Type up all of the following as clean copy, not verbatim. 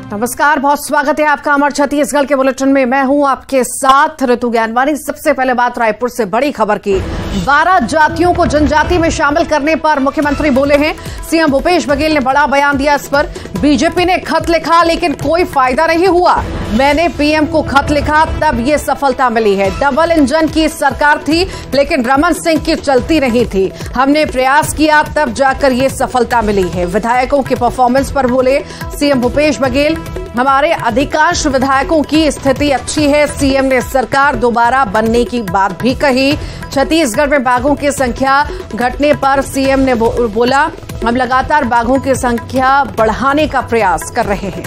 नमस्कार, बहुत स्वागत है आपका अमर छत्तीसगढ़ के बुलेटिन में। मैं हूं आपके साथ ऋतु ज्ञानवानी। सबसे पहले बात रायपुर से बड़ी खबर की। 12 जातियों को जनजाति में शामिल करने पर मुख्यमंत्री बोले हैं। सीएम भूपेश बघेल ने बड़ा बयान दिया इस पर। बीजेपी ने खत लिखा लेकिन कोई फायदा नहीं हुआ। मैंने पीएम को खत लिखा तब ये सफलता मिली है। डबल इंजन की सरकार थी लेकिन रमन सिंह की चलती नहीं थी। हमने प्रयास किया तब जाकर ये सफलता मिली है। विधायकों के परफॉर्मेंस पर बोले सीएम भूपेश बघेल। हमारे अधिकांश विधायकों की स्थिति अच्छी है। सीएम ने सरकार दोबारा बनने की बात भी कही। छत्तीसगढ़ में बाघों की संख्या घटने पर सीएम ने बोला, हम लगातार बाघों की संख्या बढ़ाने का प्रयास कर रहे हैं।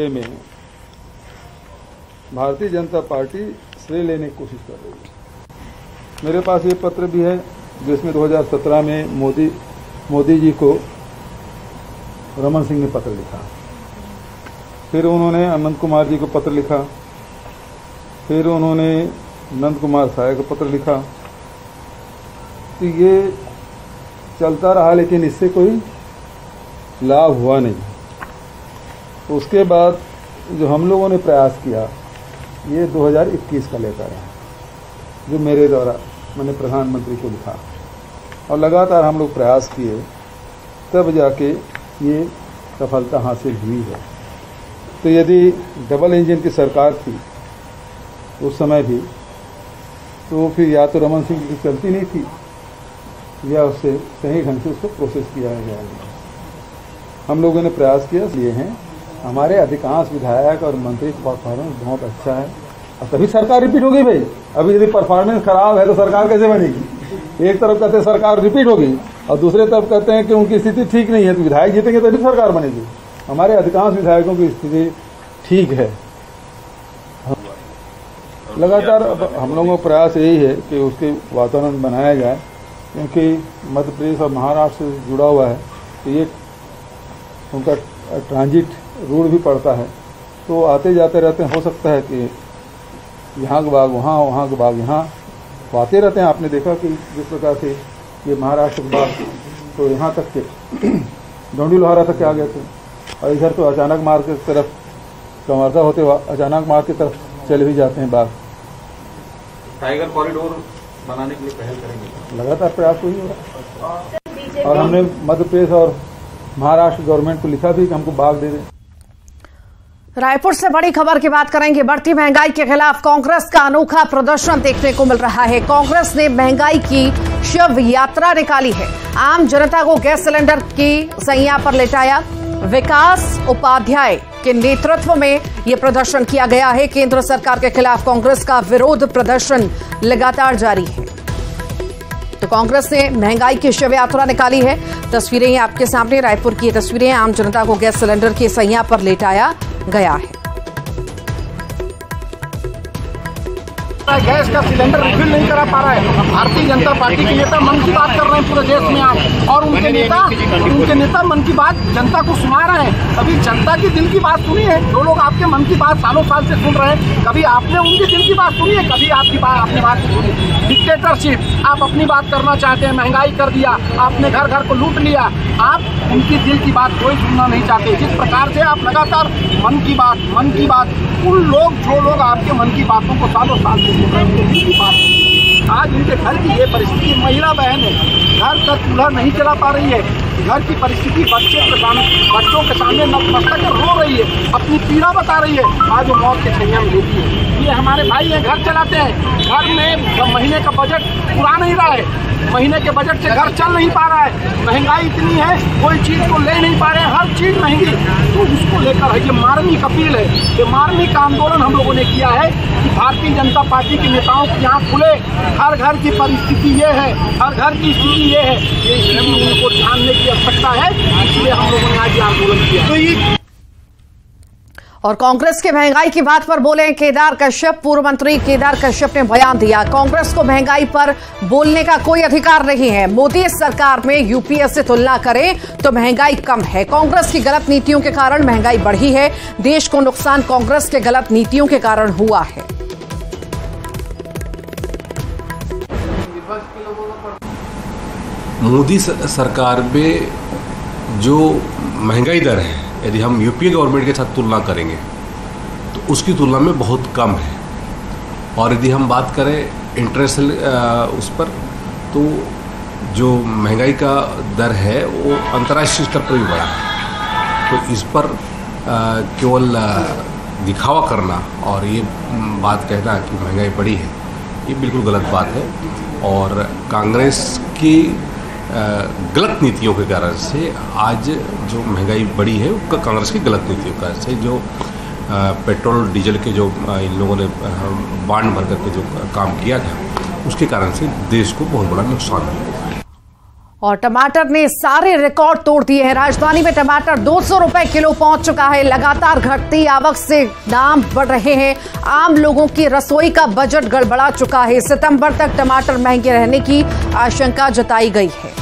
में भारतीय जनता पार्टी श्रेय लेने की कोशिश कर रही है। मेरे पास ये पत्र भी है जिसमें 2017 में मोदी जी को रमन सिंह ने पत्र लिखा, फिर उन्होंने अनंत कुमार जी को पत्र लिखा, फिर उन्होंने नंद कुमार साय को पत्र लिखा। तो ये चलता रहा लेकिन इससे कोई लाभ हुआ नहीं। तो उसके बाद जो हम लोगों ने प्रयास किया ये 2021 का लेकर है, जो मेरे द्वारा मैंने प्रधानमंत्री को लिखा और लगातार हम लोग प्रयास किए तब जाके ये सफलता हासिल हुई है। तो यदि डबल इंजन की सरकार थी उस समय भी, तो फिर या तो रमन सिंह की चलती नहीं थी या उससे सही ढंग से उसको प्रोसेस किया गया है। हम लोगों ने प्रयास किया लिए हैं। हमारे अधिकांश विधायक और मंत्री का परफॉर्मेंस बहुत अच्छा है और तभी सरकार रिपीट होगी। भाई अभी यदि परफॉर्मेंस खराब है तो सरकार कैसे बनेगी? एक तरफ कहते हैं सरकार रिपीट होगी और दूसरे तरफ कहते हैं कि उनकी स्थिति ठीक नहीं है, तो विधायक जीतेंगे तभी सरकार बनेगी। हमारे अधिकांश विधायकों की स्थिति ठीक है। लगातार हम लोगों का प्रयास यही है कि उसके वातावरण बनाया जाए, क्योंकि मध्य प्रदेश और महाराष्ट्र से जुड़ा हुआ है तो ये उनका ट्रांजिट रूट भी पड़ता है, तो आते जाते रहते हैं। हो सकता है कि यहाँ के बाग वहाँ, वहाँ के बाग यहाँ आते रहते हैं। आपने देखा कि जिस प्रकार से ये महाराष्ट्र के बाग तो यहाँ तक के डोंडी लोहारा तक के आ गए थे और इधर तो अचानक मार्ग की तरफ कमरदा होते हुए अचानक मार्ग की तरफ चले भी जाते हैं बाग। टाइगर कॉरिडोर बनाने के लिए पहल करेंगे। लगातार प्रयास वही हो रहा है और हमने मध्य प्रदेश और महाराष्ट्र गवर्नमेंट को लिखा भी कि हमको बाग दे दें। रायपुर से बड़ी खबर की बात करेंगे। बढ़ती महंगाई के खिलाफ कांग्रेस का अनोखा प्रदर्शन देखने को मिल रहा है। कांग्रेस ने महंगाई की शव यात्रा निकाली है। आम जनता को गैस सिलेंडर की सैया पर लेटाया। विकास उपाध्याय के नेतृत्व में यह प्रदर्शन किया गया है। केंद्र सरकार के खिलाफ कांग्रेस का विरोध प्रदर्शन लगातार जारी है। तो कांग्रेस ने महंगाई की शव यात्रा निकाली है। तस्वीरें आपके सामने, रायपुर की तस्वीरें। आम जनता को गैस सिलेंडर की सैया पर लेटाया गया है। गैस का सिलेंडर रिफिल नहीं करा पा रहा है। भारतीय जनता पार्टी के नेता मन की बात कर रहे हैं पूरे देश में आप, और उनके नेता मन की बात जनता को सुना रहे हैं। कभी जनता की दिल की बात सुनी है? जो लोग आपके मन की बात सालों साल से सुन रहे हैं, कभी आपने उनकी दिल की बात सुनी है? कभी आपकी बात आपने बात सुनी? डिक्टेटरशिप, आप अपनी बात करना चाहते हैं, महंगाई कर दिया, आपने घर घर को लूट लिया। आप उनकी दिल की बात कोई सुनना नहीं चाहते। जिस प्रकार से आप लगातार मन की बात उन लोग जो लोग आपके मन की बातों को सालों साल से सुन रहे हैं, दिल की बात, आज उनके घर की ये परिस्थिति, महिला बहन है, घर का चूल्हा नहीं चला पा रही है, घर की परिस्थिति, बच्चों के सामने नतमस्तक रो रही है, अपनी पीड़ा बता रही है, आज वो मौत के छैया में लेती है। ये हमारे भाई हैं, घर चलाते हैं, घर में महीने का बजट पूरा नहीं रहा है, महीने के बजट से घर चल नहीं पा रहा है। महंगाई इतनी है, कोई चीज़ को ले नहीं पा रहे हैं, हर चीज़ महंगी। तो उसको लेकर ये मार्मिक अपील है, ये मार्मिक आंदोलन हम लोगों ने किया है कि भारतीय जनता पार्टी के नेताओं की आँख खुले। हर घर की परिस्थिति ये है, हर घर की स्थिति ये है, ये स्थिति उनको जानने की आवश्यकता है, इसलिए हम लोगों ने आज ये आंदोलन किया। तो ये और कांग्रेस के महंगाई की बात पर बोले केदार कश्यप। पूर्व मंत्री केदार कश्यप ने बयान दिया, कांग्रेस को महंगाई पर बोलने का कोई अधिकार नहीं है। मोदी सरकार में यूपीए से तुलना करें तो महंगाई कम है। कांग्रेस की गलत नीतियों के कारण महंगाई बढ़ी है। देश को नुकसान कांग्रेस के गलत नीतियों के कारण हुआ है। मोदी सरकार में जो महंगाई दर है, यदि हम यूपीए गवर्नमेंट के साथ तुलना करेंगे तो उसकी तुलना में बहुत कम है। और यदि हम बात करें इंटरनेशनल उस पर, तो जो महंगाई का दर है वो अंतर्राष्ट्रीय स्तर पर भी बढ़ा है। तो इस पर केवल दिखावा करना और ये बात कहना कि महंगाई बढ़ी है, ये बिल्कुल गलत बात है। और कांग्रेस की गलत नीतियों के कारण से आज जो महंगाई बढ़ी है, वो कांग्रेस की गलत नीतियों के कारण से, जो पेट्रोल डीजल के जो इन लोगों ने बांड भर करके जो काम किया था, उसके कारण से देश को बहुत बड़ा नुकसान हुआ। और टमाटर ने सारे रिकॉर्ड तोड़ दिए हैं। राजधानी में टमाटर 200 रुपए किलो पहुंच चुका है। लगातार घटती आवक से दाम बढ़ रहे हैं। आम लोगों की रसोई का बजट गड़बड़ा चुका है। सितंबर तक टमाटर महंगे रहने की आशंका जताई गई है।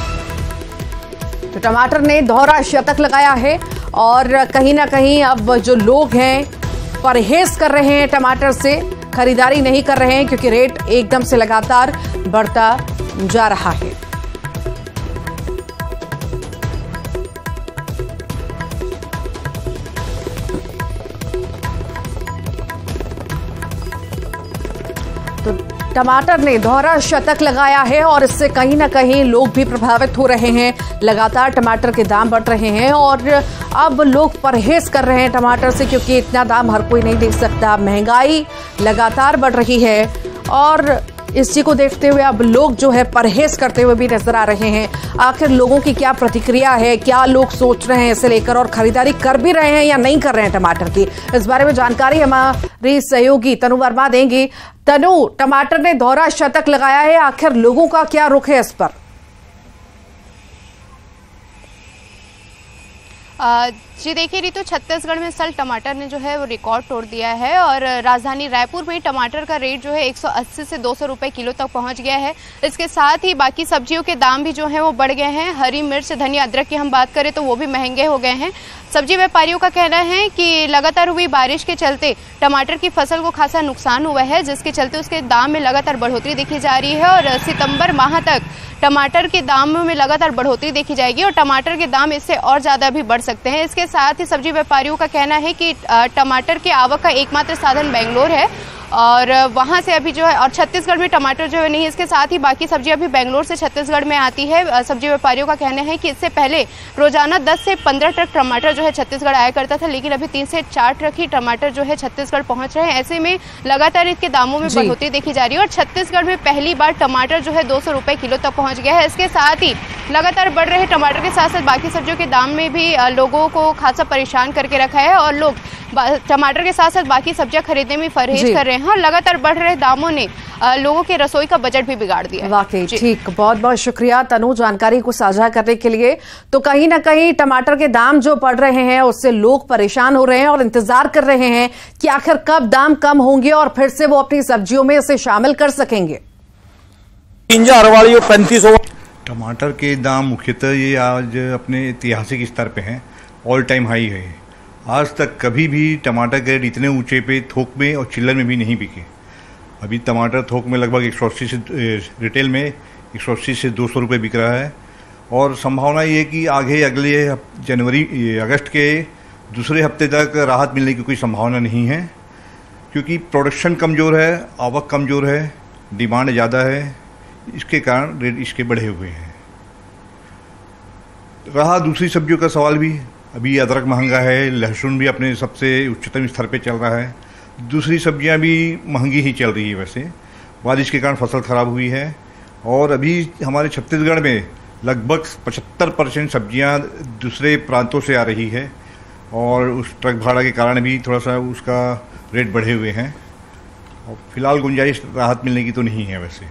तो टमाटर ने दोहरा शतक लगाया है और कहीं ना कहीं अब जो लोग हैं परहेज कर रहे हैं, टमाटर से खरीदारी नहीं कर रहे हैं, क्योंकि रेट एकदम से लगातार बढ़ता जा रहा है। तो टमाटर ने दोहरा शतक लगाया है और इससे कहीं ना कहीं लोग भी प्रभावित हो रहे हैं। लगातार टमाटर के दाम बढ़ रहे हैं और अब लोग परहेज कर रहे हैं टमाटर से, क्योंकि इतना दाम हर कोई नहीं दे सकता। महंगाई लगातार बढ़ रही है और इसी को देखते हुए अब लोग जो है परहेज करते हुए भी नजर आ रहे हैं। आखिर लोगों की क्या प्रतिक्रिया है, क्या लोग सोच रहे हैं इसे लेकर, और खरीदारी कर भी रहे हैं या नहीं कर रहे हैं टमाटर की, इस बारे में जानकारी हमारी सहयोगी तनु वर्मा देंगी। तनु, टमाटर ने दोहरा शतक लगाया है, आखिर लोगों का क्या रुख है इस पर? जी देखिए रितु, छत्तीसगढ़ में इस साल टमाटर ने जो है वो रिकॉर्ड तोड़ दिया है और राजधानी रायपुर में टमाटर का रेट जो है 180 से 200 रुपए किलो तक पहुंच गया है। इसके साथ ही बाकी सब्जियों के दाम भी जो है वो बढ़ गए हैं। हरी मिर्च, धनिया, अदरक की हम बात करें तो वो भी महंगे हो गए हैं। सब्जी व्यापारियों का कहना है कि लगातार हुई बारिश के चलते टमाटर की फसल को खासा नुकसान हुआ है, जिसके चलते उसके दाम में लगातार बढ़ोतरी देखी जा रही है और सितंबर माह तक टमाटर के दामों में लगातार बढ़ोतरी देखी जाएगी और टमाटर के दाम इससे और ज़्यादा भी बढ़ सकते हैं। इसके साथ ही सब्जी व्यापारियों का कहना है कि टमाटर के आवक का एकमात्र साधन बेंगलोर है और वहाँ से अभी जो है, और छत्तीसगढ़ में टमाटर जो है नहीं। इसके साथ ही बाकी सब्जियां भी बेंगलोर से छत्तीसगढ़ में आती है। सब्जी व्यापारियों का कहना है कि इससे पहले रोजाना 10 से 15 ट्रक टमाटर जो है छत्तीसगढ़ आया करता था, लेकिन अभी 3 से 4 ट्रक ही टमाटर जो है छत्तीसगढ़ पहुंच रहे हैं। ऐसे में लगातार इसके दामों में बढ़ोतरी देखी जा रही है और छत्तीसगढ़ में पहली बार टमाटर जो है 200 रुपए किलो तक पहुंच गया है। इसके साथ ही लगातार बढ़ रहे टमाटर के साथ साथ बाकी सब्जियों के दाम में भी लोगों को खासा परेशान करके रखा है और लोग टमाटर के साथ साथ बाकी सब्जियां खरीदने में परहेज कर रहे हैं और लगातार बढ़ रहे दामों ने लोगों के रसोई का बजट भी बिगाड़ दिया है। वाकई ठीक, बहुत बहुत शुक्रिया तनु जानकारी को साझा करने के लिए। तो कहीं ना कहीं टमाटर के दाम जो बढ़ रहे हैं उससे लोग परेशान हो रहे हैं और इंतजार कर रहे हैं कि आखिर कब दाम कम होंगे और फिर से वो अपनी सब्जियों में इसे शामिल कर सकेंगे। 3000 वाली 3500 टमाटर के दाम मुख्यतः ये आज अपने ऐतिहासिक स्तर पे हैं, ऑल टाइम हाई है। आज तक कभी भी टमाटर के रेट इतने ऊंचे पे थोक में और चिल्लर में भी नहीं बिके। अभी टमाटर थोक में लगभग 180 से रिटेल में 180 से 200 रुपये बिक रहा है और संभावना ये है कि आगे अगले अगस्त के दूसरे हफ्ते तक राहत मिलने की कोई संभावना नहीं है, क्योंकि प्रोडक्शन कमज़ोर है, आवक कमज़ोर है, डिमांड ज़्यादा है, इसके कारण रेट इसके बढ़े हुए हैं। रहा दूसरी सब्जियों का सवाल भी, अभी अदरक महंगा है, लहसुन भी अपने सबसे उच्चतम स्तर पे चल रहा है, दूसरी सब्जियां भी महंगी ही चल रही है। वैसे बारिश के कारण फसल ख़राब हुई है और अभी हमारे छत्तीसगढ़ में लगभग 75% सब्जियां दूसरे प्रांतों से आ रही है और उस ट्रक भाड़ा के कारण भी थोड़ा सा उसका रेट बढ़े हुए हैं और फिलहाल गुंजाइश राहत मिलने की तो नहीं है। वैसे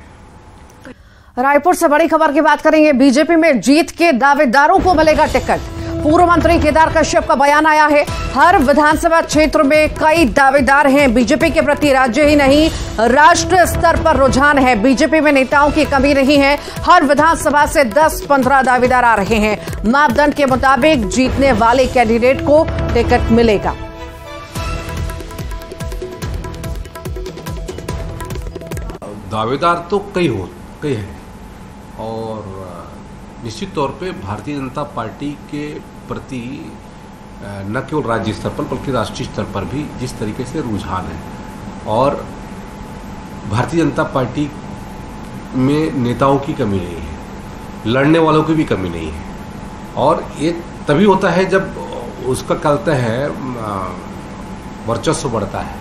रायपुर से बड़ी खबर की बात करेंगे। बीजेपी में जीत के दावेदारों को मिलेगा टिकट। पूर्व मंत्री केदार कश्यप का बयान आया है। हर विधानसभा क्षेत्र में कई दावेदार हैं। बीजेपी के प्रति राज्य ही नहीं राष्ट्रीय स्तर पर रुझान है। बीजेपी में नेताओं की कमी नहीं है। हर विधानसभा से 10-15 दावेदार आ रहे हैं। मापदंड के मुताबिक जीतने वाले कैंडिडेट को टिकट मिलेगा। दावेदार तो कई हैं और निश्चित तौर पे भारतीय जनता पार्टी के प्रति न केवल राज्य स्तर पर बल्कि राष्ट्रीय स्तर पर भी जिस तरीके से रुझान है और भारतीय जनता पार्टी में नेताओं की कमी नहीं है, लड़ने वालों की भी कमी नहीं है। और ये तभी होता है जब उसका कहते हैं वर्चस्व बढ़ता है।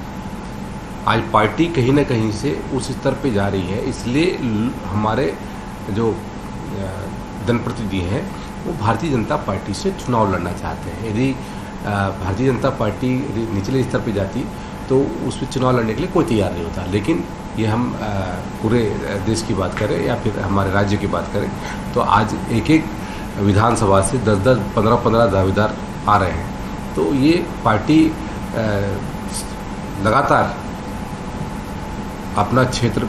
आज पार्टी कहीं ना कहीं से उस स्तर पे जा रही है, इसलिए हमारे जो जनप्रतिनिधि हैं वो भारतीय जनता पार्टी से चुनाव लड़ना चाहते हैं। यदि भारतीय जनता पार्टी निचले स्तर पे जाती तो उस पर चुनाव लड़ने के लिए कोई तैयार नहीं होता। लेकिन ये हम पूरे देश की बात करें या फिर हमारे राज्य की बात करें तो आज एक एक विधानसभा से 10-10, 15-15 दावेदार आ रहे हैं। तो ये पार्टी लगातार अपना क्षेत्र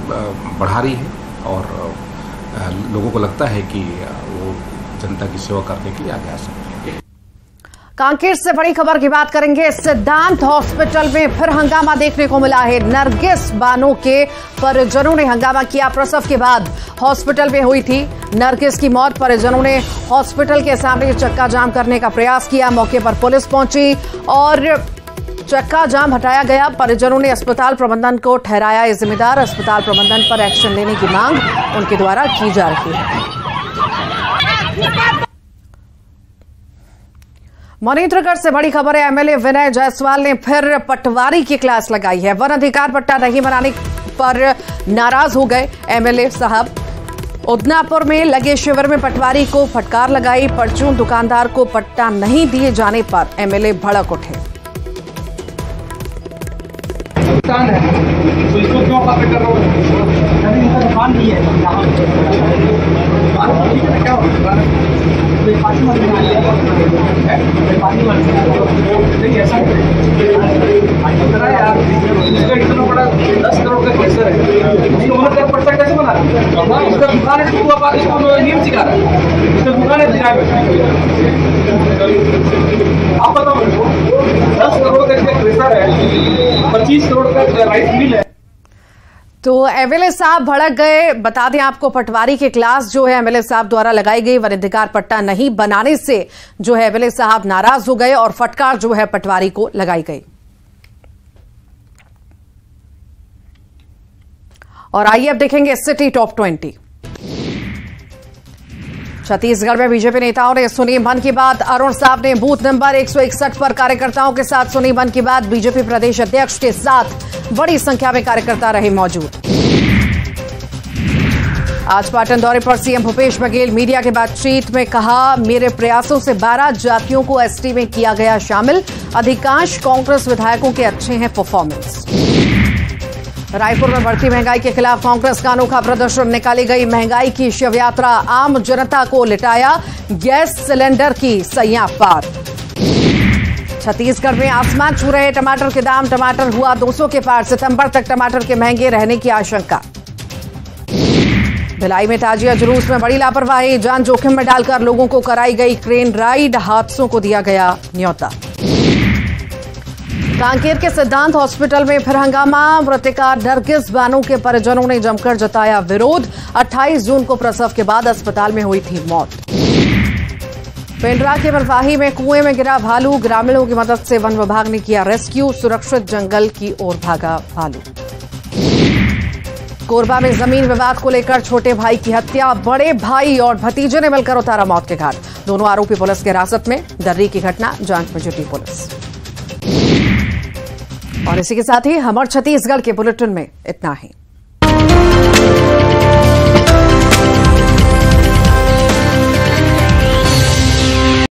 बढ़ा रही है और लोगों को लगता है कि वो जनता की सेवा करने के लिए आगे आ सकते हैं। कांकेर से बड़ी खबर की बात करेंगे। सिद्धांत हॉस्पिटल में फिर हंगामा देखने को मिला है। नरगिस बानो के परिजनों ने हंगामा किया। प्रसव के बाद हॉस्पिटल में हुई थी नरगिस की मौत। परिजनों ने हॉस्पिटल के सामने चक्का जाम करने का प्रयास किया। मौके पर पुलिस पहुंची और चक्का जाम हटाया गया। परिजनों ने अस्पताल प्रबंधन को ठहराया जिम्मेदार। अस्पताल प्रबंधन पर एक्शन लेने की मांग उनके द्वारा की जा रही है। मनेन्द्रगढ़ से बड़ी खबर है। एमएलए विनय जायसवाल ने फिर पटवारी की क्लास लगाई है। वन अधिकार पट्टा नहीं बनाने पर नाराज हो गए एमएलए साहब। उदनापुर में लगे शिविर में पटवारी को फटकार लगाई। परचून दुकानदार को पट्टा नहीं दिए जाने पर एमएलए भड़क उठे। दुकान है तो इसको क्यों पकड़ कर रहा हूँ? इनका दुकान नहीं है यहाँ ठीक है। क्या होगा पार्टी वाले नहीं ऐसा यार, इसका इतना बड़ा 10 करोड़ का पैसा है, उसको मदद कर पर्चा कैसे बना? उसका दुकान है तो आप इसको नियम सिखा रहे हैं। उसका दुकान है आप बताओ 10 करोड़ का पैसा है, 25 करोड़ का राइस मिल है। तो एमएलए साहब भड़क गए। बता दें आपको पटवारी की क्लास जो है एमएलए साहब द्वारा लगाई गई। वन अधिकार पट्टा नहीं बनाने से जो है एमएलए साहब नाराज हो गए और फटकार जो है पटवारी को लगाई गई। और आइए अब देखेंगे सिटी टॉप 20। छत्तीसगढ़ में बीजेपी नेताओं ने सुनी मन की बात। अरुण साहब ने बूथ नंबर 161 पर कार्यकर्ताओं के साथ सुनी मन की बात। बीजेपी प्रदेश अध्यक्ष के साथ बड़ी संख्या में कार्यकर्ता रहे मौजूद। आज पाटन दौरे पर सीएम भूपेश बघेल मीडिया के बातचीत में कहा, मेरे प्रयासों से 12 जातियों को एसटी में किया गया शामिल। अधिकांश कांग्रेस विधायकों के अच्छे हैं परफॉर्मेंस। रायपुर में बढ़ती महंगाई के खिलाफ कांग्रेस का अनोखा प्रदर्शन निकाली गई। महंगाई की शिव यात्रा आम जनता को लिटाया। गैस सिलेंडर की सैया पार। छत्तीसगढ़ में आसमान छू रहे टमाटर के दाम। टमाटर हुआ 200 के पार। सितंबर तक टमाटर के महंगे रहने की आशंका। भिलाई में ताजिया जुलूस में बड़ी लापरवाही। जान जोखिम में डालकर लोगों को कराई गई क्रेन राइड। हादसों को दिया गया न्योता। कांकेर के सिद्धांत हॉस्पिटल में फिर हंगामा। मृतका नरगिस बानो के परिजनों ने जमकर जताया विरोध। 28 जून को प्रसव के बाद अस्पताल में हुई थी मौत। पेंड्रा के बरवाही में कुएं में गिरा भालू। ग्रामीणों की मदद से वन विभाग ने किया रेस्क्यू। सुरक्षित जंगल की ओर भागा भालू। कोरबा में जमीन विवाद को लेकर छोटे भाई की हत्या। बड़े भाई और भतीजे ने मिलकर उतारा मौत के घाट। दोनों आरोपी पुलिस की हिरासत में। दर्री की घटना जांच में जुटी पुलिस। और इसी के साथ ही हमारे छत्तीसगढ़ के बुलेटिन में इतना ही।